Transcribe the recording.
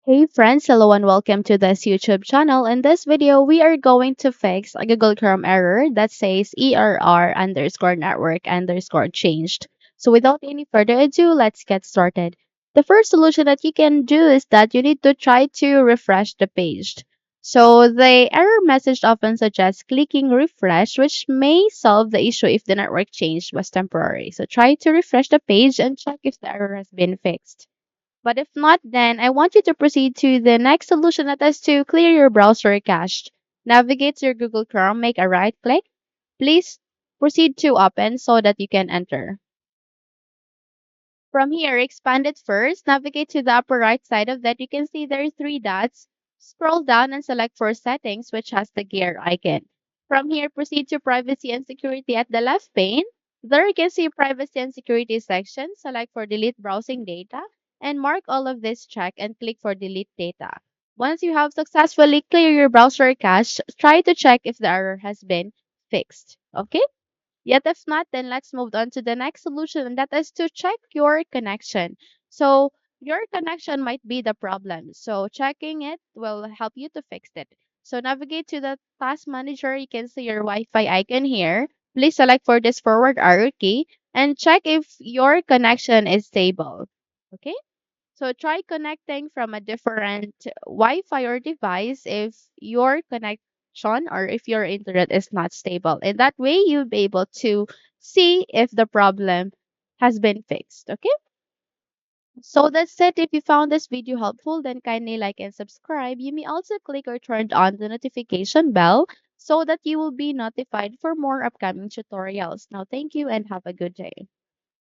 Hey friends, hello and welcome to this YouTube channel. In this video, we are going to fix a Google Chrome error that says ERR underscore network underscore changed. So without any further ado, let's get started. The first solution that you can do is that you need to try to refresh the page. So the error message often suggests clicking refresh, which may solve the issue if the network change was temporary. So try to refresh the page and check if the error has been fixed. But if not, then I want you to proceed to the next solution that is to clear your browser cache. Navigate to your Google Chrome, make a right click. Please proceed to open so that you can enter. From here, expand it first. Navigate to the upper right side of that. You can see there are three dots. Scroll down and select for settings, which has the gear icon. From here, proceed to privacy and security at the left pane. There you can see privacy and security section. Select for delete browsing data and mark all of this check and click for delete data. Once you have successfully cleared your browser cache, try to check if the error has been fixed. Okay? Yet if not, then let's move on to the next solution, and that is to check your connection. So your connection might be the problem. So checking it will help you to fix it. So navigate to the task manager. You can see your Wi-Fi icon here. Please select for this forward arrow key and check if your connection is stable. Okay? So try connecting from a different Wi-Fi or device if your connection or if your internet is not stable. In that way, you'll be able to see if the problem has been fixed. Okay? So that's it. If you found this video helpful, then kindly like and subscribe. You may also click or turn on the notification bell so that you will be notified for more upcoming tutorials. Now, thank you and have a good day.